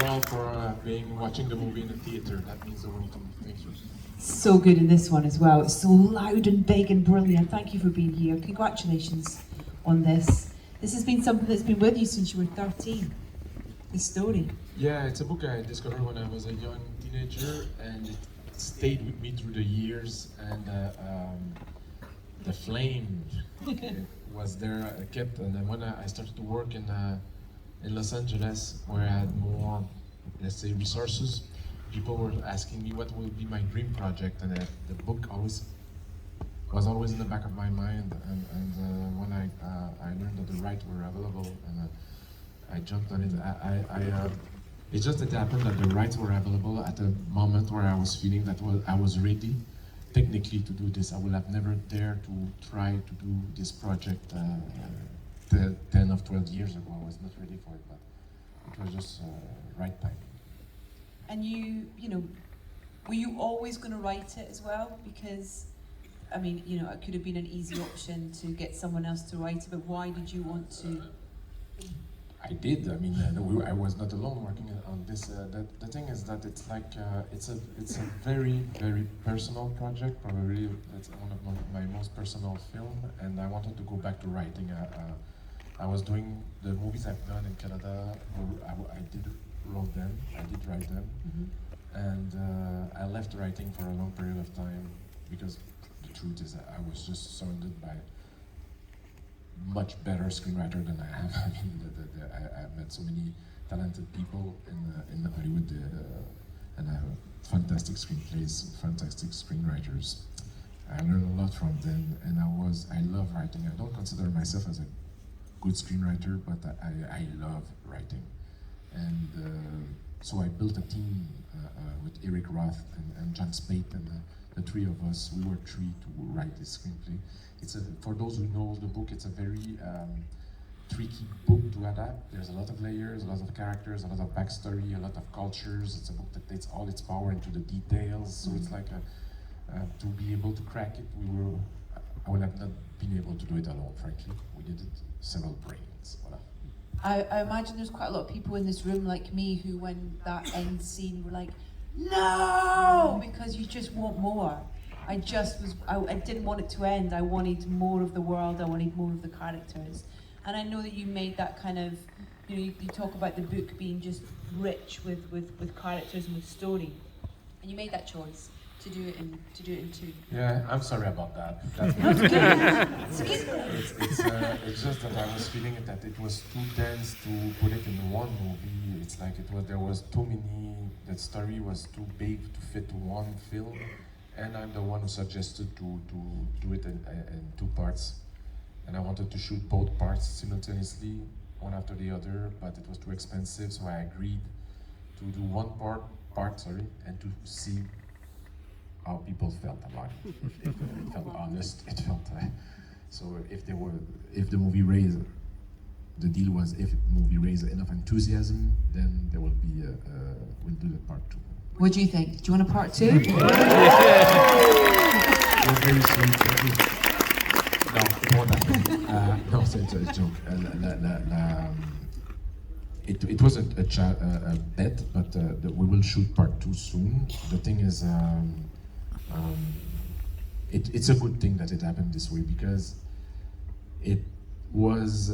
all for watching the movie in the theater. That means the world to me. Thank you. So good in this one as well. It's so loud and big and brilliant. Thank you for being here. Congratulations on this. This has been something that's been with you since you were 13. This story. Yeah, it's a book I discovered when I was a young teenager, and it stayed with me through the years. And the flame was there, kept. And then when I started to work in Los Angeles, where I had more, let's say, resources, people were asking me what will be my dream project, and the book was always in the back of my mind. And when I learned that the rights were available, and I jumped on it. It's just that it happened that the rights were available at a moment where I was feeling that I was ready technically to do this. I would have never dared to try to do this project 10 or 12 years ago. I was not ready for it, but it was just right time. And you know, were you always going to write it as well? Because, I mean, you know, it could have been an easy option to get someone else to write it, but why did you want to? I did. I mean, I was not alone working on this. The thing is that it's like it's a very personal project. Probably it's one of my most personal film, and I wanted to go back to writing. I was doing the movies I've done in Canada. I did wrote them. I did write them, and I left writing for a long period of time because the truth is I was just surrounded by much better screenwriter than I am. I mean, I've met so many talented people in Hollywood, and I have fantastic screenplays, fantastic screenwriters. I learned a lot from them, and I love writing. I don't consider myself as a good screenwriter, but I love writing. And so I built a team with Eric Roth and John Spate, and the three of us, we were three to write this screenplay. For those who know the book, it's a very tricky book to adapt. There's a lot of layers, a lot of characters, a lot of backstory, a lot of cultures. It's a book that takes all its power into the details. So it's like to be able to crack it, I would have not been able to do it alone, frankly. We did it several brains. Voilà. I imagine there's quite a lot of people in this room like me who, when that end scene, were like, no, because you just want more. I didn't want it to end. I wanted more of the world. I wanted more of the characters. And I know that you made that kind of, you know, you talk about the book being just rich with characters and with story. And you made that choice to do it in two. Yeah, I'm sorry about that. It's just that I was feeling that it was too dense to put it in one movie. It's like there was too many. That story was too big to fit one film. And I'm the one who suggested to do it in two parts. And I wanted to shoot both parts simultaneously, one after the other, but it was too expensive, so I agreed to do one part, and to see how people felt about it. It felt honest, it felt... so if the movie raised, the deal was if the movie raised enough enthusiasm, then there will be, we'll do the part 2. What do you think? Do you want a part 2? You're very sweet, thank you. No, more than no, it's a joke. It was a bet, but we will shoot part 2 soon. The thing is, it's a good thing that it happened this way, because it was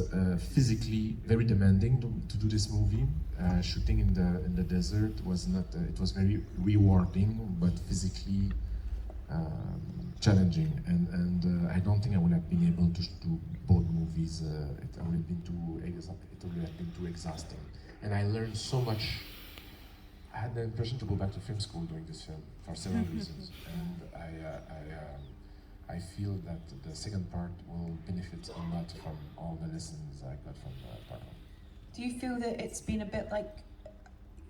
physically very demanding to do this movie. Shooting in the desert was not. It was very rewarding, but physically challenging. And I don't think I would have been able to do both movies. It would have been too exhausting. And I learned so much. I had the impression to go back to film school doing this film for several reasons, and I feel that the second part will benefit a lot from all the lessons I got from part 1. Do you feel that it's been a bit like,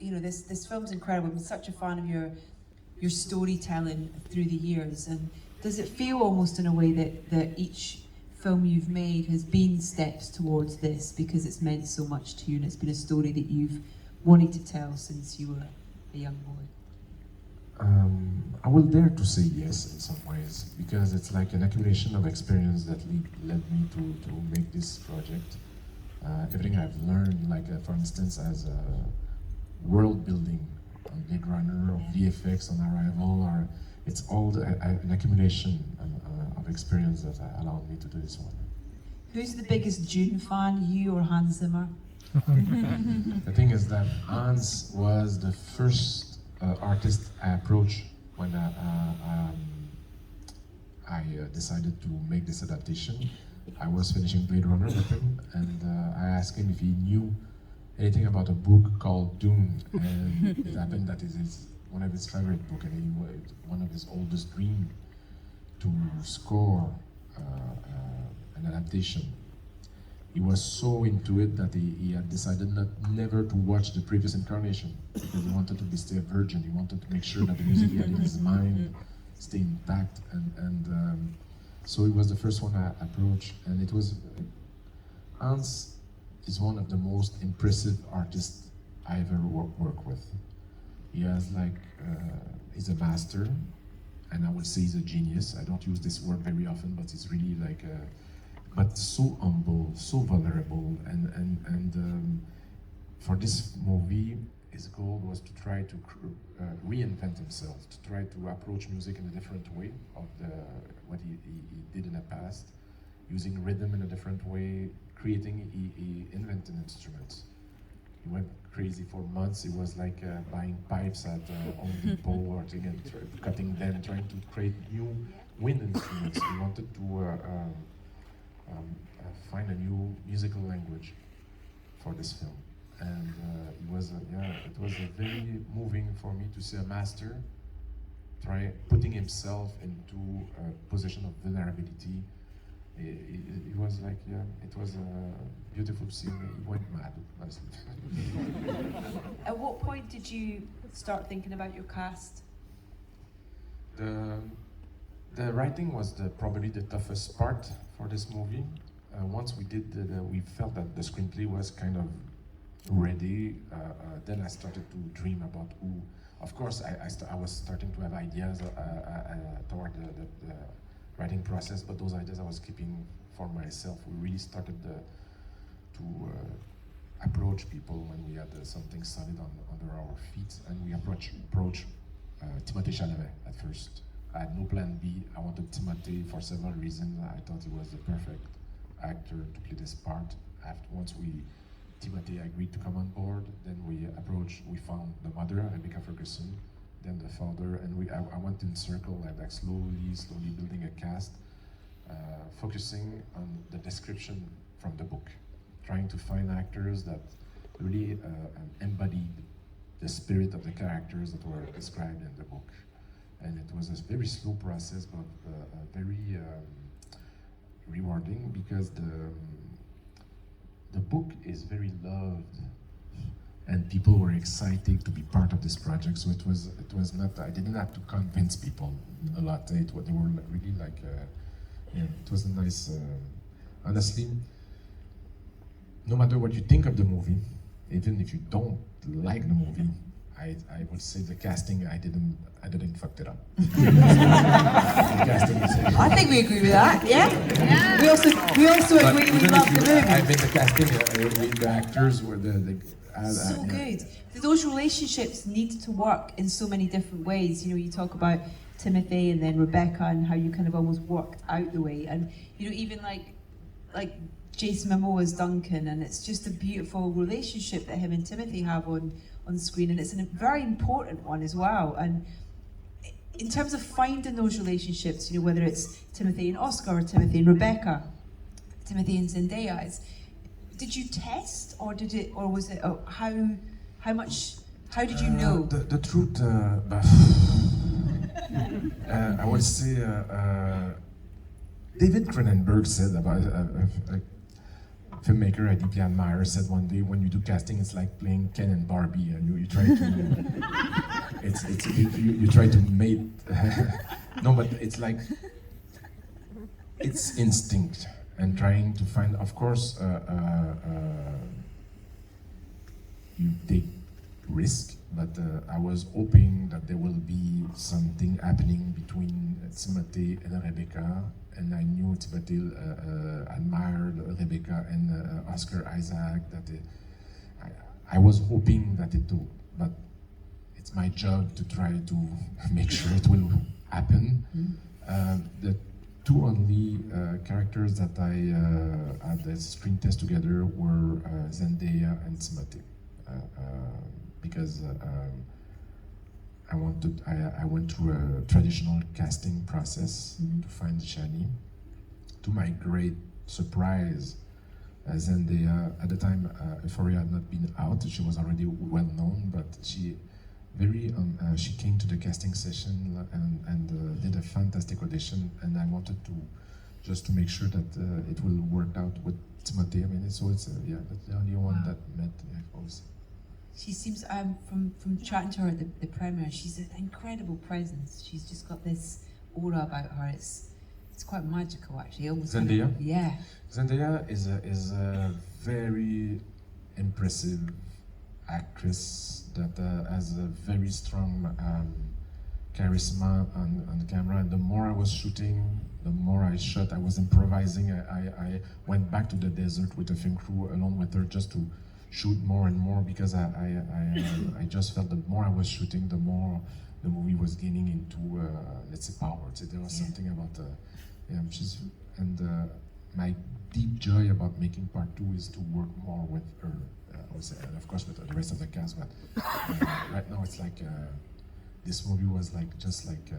you know, this film's incredible. I'm such a fan of your storytelling through the years, and does it feel almost in a way that each film you've made has been steps towards this because it's meant so much to you, and it's been a story that you've wanted to tell since you were a young boy? I will dare to say yes in some ways, because it's like an accumulation of experience that led me to make this project. Everything I've learned, like for instance, as world building on Blade Runner, or VFX on Arrival, or it's all an accumulation of experience that allowed me to do this one. Who's the biggest Dune fan, you or Hans Zimmer? The thing is that Hans was the first artist I approached when I decided to make this adaptation. I was finishing Blade Runner with him, and I asked him if he knew anything about a book called Dune, and it happened that it is one of his favorite books, and one of his oldest dreams to score an adaptation. He was so into it that he had decided never to watch the previous incarnation, because he wanted to stay a virgin. He wanted to make sure that the music he had in his mind stay intact, and so he was the first one I approached, and it was Hans is one of the most impressive artists I ever worked with. He has he's a master, and I would say he's a genius. I don't use this word very often, but it's really but so humble, so vulnerable, and for this movie, his goal was to try to reinvent himself, to try to approach music in a different way of what he did in the past, using rhythm in a different way, creating, he invented instruments. He went crazy for months. He was buying pipes at Home Depot or cutting them, trying to create new wind instruments. He wanted to find a new musical language for this film. And it was very moving for me to see a master putting himself into a position of vulnerability. It was it was beautiful to see him. He went mad, honestly. At what point did you start thinking about your cast? The writing was probably the toughest part for this movie. Once we did, we felt that the screenplay was kind of ready. Then I started to dream about who. Of course, I was starting to have ideas toward the writing process, but those ideas I was keeping for myself. We really started to approach people when we had something solid under our feet, and we approached Timothée Chalamet at first. I had no plan B. I wanted Timothée for several reasons. I thought he was the perfect actor to play this part. Once Timothée agreed to come on board, then we found the mother, Rebecca Ferguson, then the father, and I went in circle, slowly building a cast, focusing on the description from the book, trying to find actors that really embodied the spirit of the characters that were described in the book. And it was a very slow process, but very rewarding, because the book is very loved, and people were excited to be part of this project. So it was not. I didn't have to convince people a lot. They were really it was a nice. Honestly, no matter what you think of the movie, even if you don't like the movie, I would say the casting, I didn't fuck it up. The casting is, I think we agree with that. Yeah. We also agree we love the movie. I mean, the casting, the actors were so good. Those relationships need to work in so many different ways. You talk about Timothy and then Rebecca, and how you kind of almost worked out the way, and even like Jason Momoa's Duncan, and it's just a beautiful relationship that him and Timothy have on screen, and it's a very important one as well. And in terms of finding those relationships, whether it's Timothy and Oscar, or Timothy and Rebecca, Timothy and Zendaya, did you test, or was it how did you know? The truth, I would say David Cronenberg said about filmmaker I deeply admire said one day, when you do casting, it's like playing Ken and Barbie, and you try to you try to mate. No, but it's like it's instinct, and trying to find. Of course, you take risk, but I was hoping that there will be something happening between Timothée and Rebecca. And I knew Timothée admired Rebecca and Oscar Isaac. That I was hoping that but it's my job to try to make sure it will happen. The two only characters that I had the screen test together were Zendaya and Timothée, because I went through a traditional casting process to find Shani. To my great surprise, Zendaya, at the time, Euphoria had not been out. She was already well known, but she came to the casting session and did a fantastic audition. And I wanted to make sure that it will work out with Timothée. I mean, that's the only one that met. Obviously. She seems, from chatting to her at the premiere, she's an incredible presence. She's just got this aura about her. It's quite magical, actually. Almost Zendaya? Yeah. Zendaya is a very impressive actress that has a very strong charisma on the camera. And the more I was shooting, the more I shot. I was improvising. I went back to the desert with the film crew along with her just to shoot more and more, because I just felt that the more I was shooting, the more the movie was gaining into let's say power. So there was something about my deep joy about making part 2 is to work more with her, and of course with the rest of the cast. But right now it's like this movie was like just like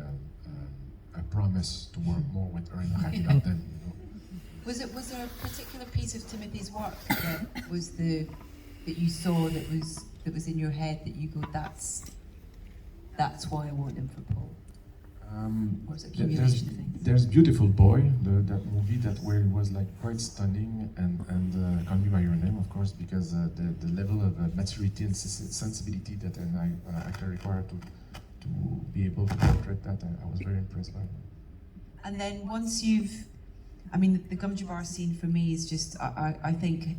a promise to work more with her and wrap it up then. You know. Was there a particular piece of Timothy's work that you saw that was in your head that you go, that's why I want him for Paul? Or was it accumulation of things? There's Beautiful Boy, that movie where it was like quite stunning, and Call Me by Your Name, of course, because the level of maturity and sensibility that an actor required to be able to portray that, I was very impressed by it. And then once the gum jar scene for me is just, I think,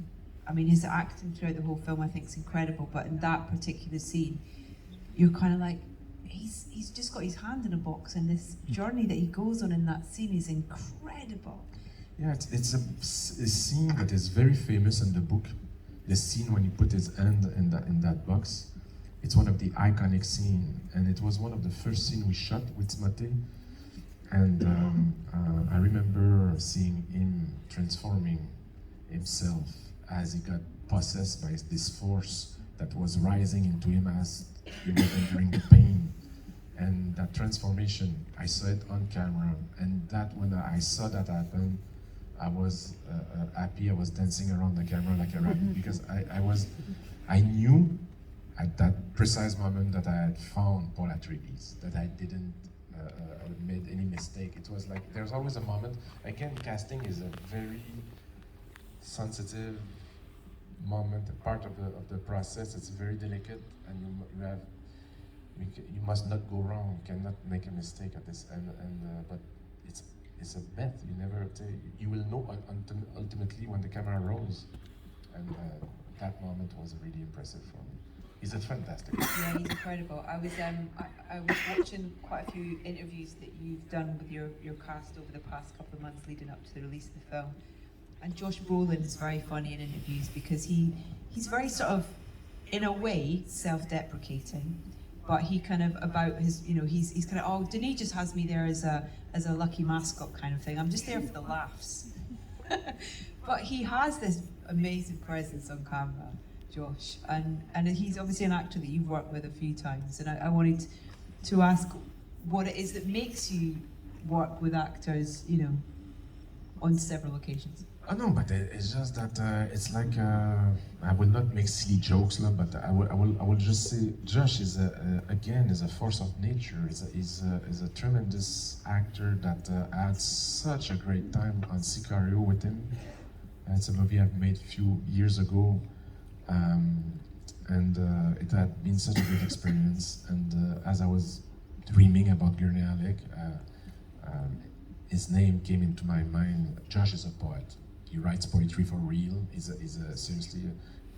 his acting throughout the whole film I think is incredible, but in that particular scene, you're kind of like, he's just got his hand in a box, and this journey that he goes on in that scene is incredible. Yeah, it's a scene that is very famous in the book. The scene when he put his hand in that box. It's one of the iconic scenes, and it was one of the first scenes we shot with Timothée. And I remember seeing him transforming himself as he got possessed by this force that was rising into him as he was entering the pain. And that transformation, I saw it on camera, and that when I saw that happen, I was happy. I was dancing around the camera like a rabbit, because I knew at that precise moment that I had found Paul Atreides, that I didn't made any mistake. It was like there's always a moment. Again, casting is a very sensitive moment, a part of the process. It's very delicate, and you must not go wrong. You cannot make a mistake at this, but it's a bet. You will know ultimately when the camera rolls, and that moment was really impressive for me. He's fantastic. Yeah, he's incredible. I was watching quite a few interviews that you've done with your cast over the past couple of months leading up to the release of the film. And Josh Brolin is very funny in interviews because he's very sort of, in a way, self-deprecating, but he kind of about his, he's kind of, oh, Denis just has me there as a lucky mascot kind of thing. I'm just there for the laughs. But he has this amazing presence on camera, Josh, and he's obviously an actor that you've worked with a few times, and I wanted to ask what it is that makes you work with actors, on several occasions. Oh no, but it's just that it's like I will not make silly jokes, but I will just say Josh is a force of nature. Is a tremendous actor that I had such a great time on Sicario with him. It's a movie I've made a few years ago, and it had been such a great experience. And as I was dreaming about Gurney Halleck, his name came into my mind. Josh is a poet. He writes poetry for real. He's seriously,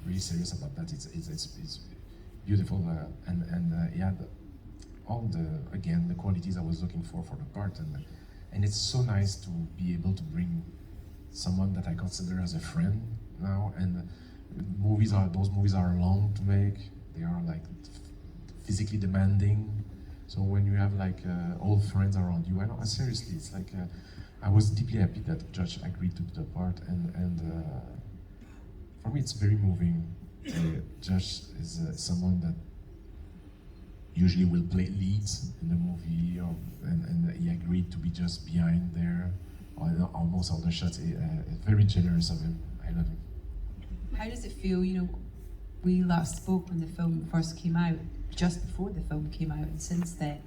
really serious about that. It's beautiful, and he had all the qualities I was looking for the part, and it's so nice to be able to bring someone that I consider as a friend now. And those movies are long to make. They are like physically demanding. So when you have like old friends around you, I know seriously, it's like I was deeply happy that the judge agreed to do the part, and for me it's very moving. The judge is someone that usually will play leads in the movie, and he agreed to be just behind there, almost all the shots. Very generous of him. I love him. How does it feel? You know, we last spoke when the film first came out, just before the film came out, and since then,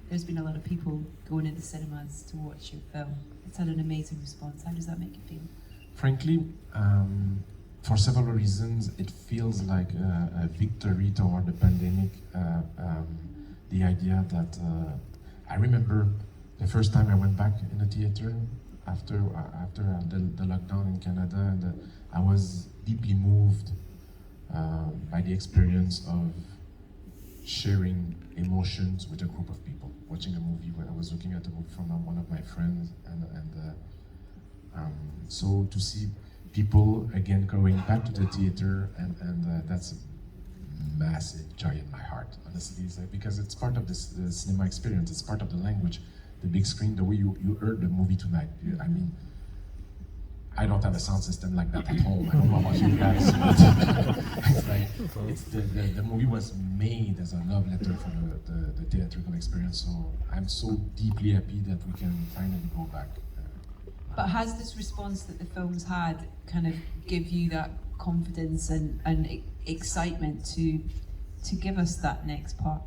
there's been a lot of people going into cinemas to watch your film. It's had an amazing response. How does that make you feel? Frankly, for several reasons, it feels like a victory toward the pandemic. The idea that I remember the first time I went back in the theater after the lockdown in Canada, and I was deeply moved by the experience of sharing emotions with a group of people. Watching a movie, when I was looking at a movie from one of my friends, and so to see people again going back to the theater, and that's a massive joy in my heart, honestly, because it's part of this cinema experience. It's part of the language, the big screen, the way you heard the movie tonight. I mean, I don't have a sound system like that at home. I don't know about you guys. It's like the movie was made as a love letter for the theatrical experience. So I'm so deeply happy that we can finally go back. But has this response that the film's had kind of give you that confidence and excitement to give us that next part?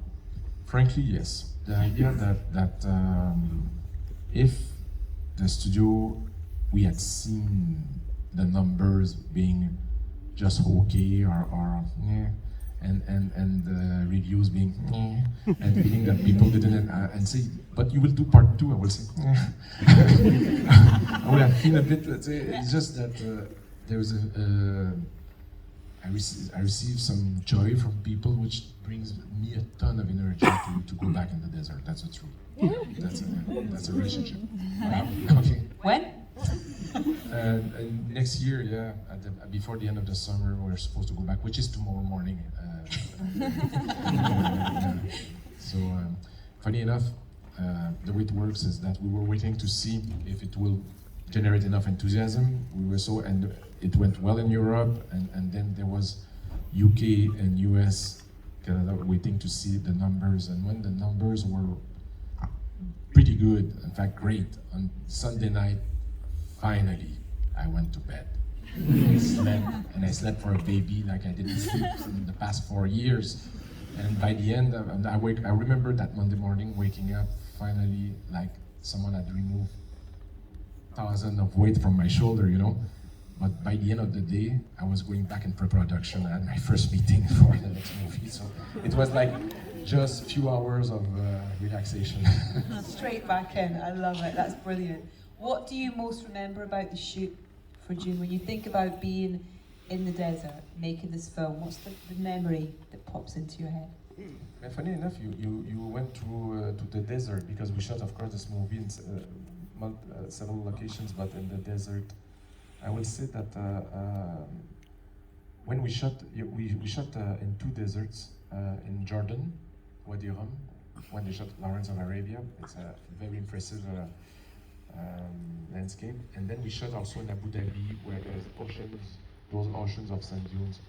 Frankly, yes. The idea that if the studio, we had seen the numbers being just okay or and the reviews being and feeling that people didn't and say, but you will do part 2, I will say I would have been a bit, it's just that there was I received some joy from people, which brings me a ton of energy to go back in the desert. That's the truth. That's a relationship. Okay. When? And next year, yeah, before the end of the summer, we're supposed to go back, which is tomorrow morning. So, funny enough, the way it works is that we were waiting to see if it will generate enough enthusiasm. And it went well in Europe, and then there was UK and US, Canada, waiting to see the numbers. And when the numbers were pretty good, in fact, great, on Sunday night, finally, I went to bed. I slept for a baby like I didn't sleep in the past 4 years. And by the end, I remember that Monday morning waking up, finally, like someone had removed thousands of weight from my shoulder, you know. But by the end of the day, I was going back in pre-production. I had my first meeting for the next movie. So it was like just a few hours of relaxation. Straight back in. I love it. That's brilliant. What do you most remember about the shoot for Dune? When you think about being in the desert, making this film, what's the memory that pops into your head? And funny enough, you went to the desert, because we shot, of course, this movie in several locations, but in the desert. I will say that when we shot in 2 deserts, in Jordan, Wadi Rum, when they shot Lawrence of Arabia. It's a very impressive landscape. And then we shot also in Abu Dhabi, where there's those oceans of sand dunes.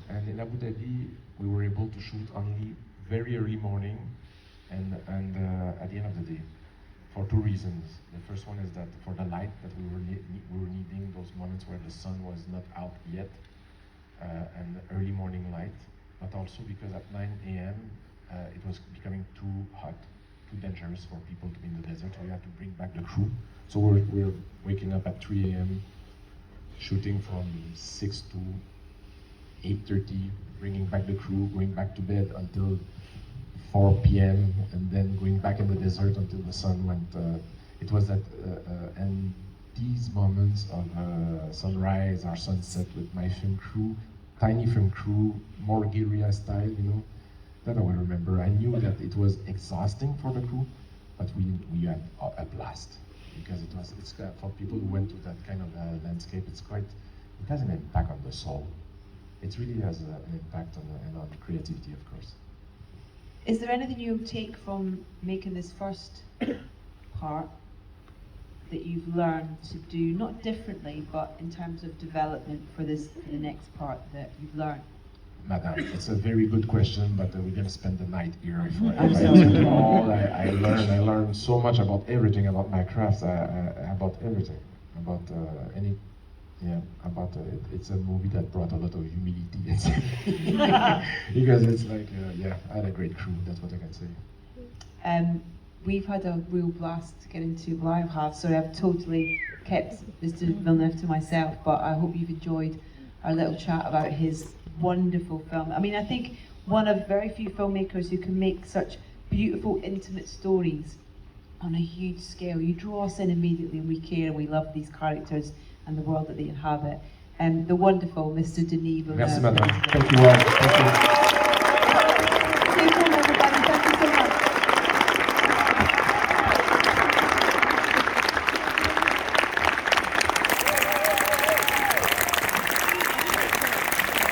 And in Abu Dhabi, we were able to shoot only very early morning and at the end of the day, for 2 reasons. The first one is that for the light, that we were needing those moments where the sun was not out yet, and early morning light, but also because at 9 a.m. It was becoming too hot, too dangerous for people to be in the desert, so we had to bring back the crew. So we're waking up at 3 a.m., shooting from 6 to 8:30, bringing back the crew, going back to bed until 4 p.m., and then going back in the desert until the sun went. It was that, and these moments of sunrise or sunset with my film crew, tiny film crew, more guerrilla style, you know, that I will remember. I knew that it was exhausting for the crew, but we had a blast, because it's for people who went to that kind of landscape. It has an impact on the soul. It really has an impact on the creativity, of course. Is there anything you take from making this first part that you've learned to do, not differently, but in terms of development for the next part that you've learned? Madam, it's a very good question, but we're gonna spend the night here. If I I'm answer it all, I learned so much about everything, about my craft, about everything, about it's a movie that brought a lot of humility, because it's like, I had a great crew. That's what I can say. We've had a real blast to get into. Well, I have, so I've totally kept Mr. Villeneuve to myself, but I hope you've enjoyed our little chat about his wonderful film. I mean, I think one of very few filmmakers who can make such beautiful, intimate stories on a huge scale. You draw us in immediately, and we care, and we love these characters and the world that they inhabit. The wonderful Mr. Denis Villeneuve. Merci, madame. Thank you all. Thank you.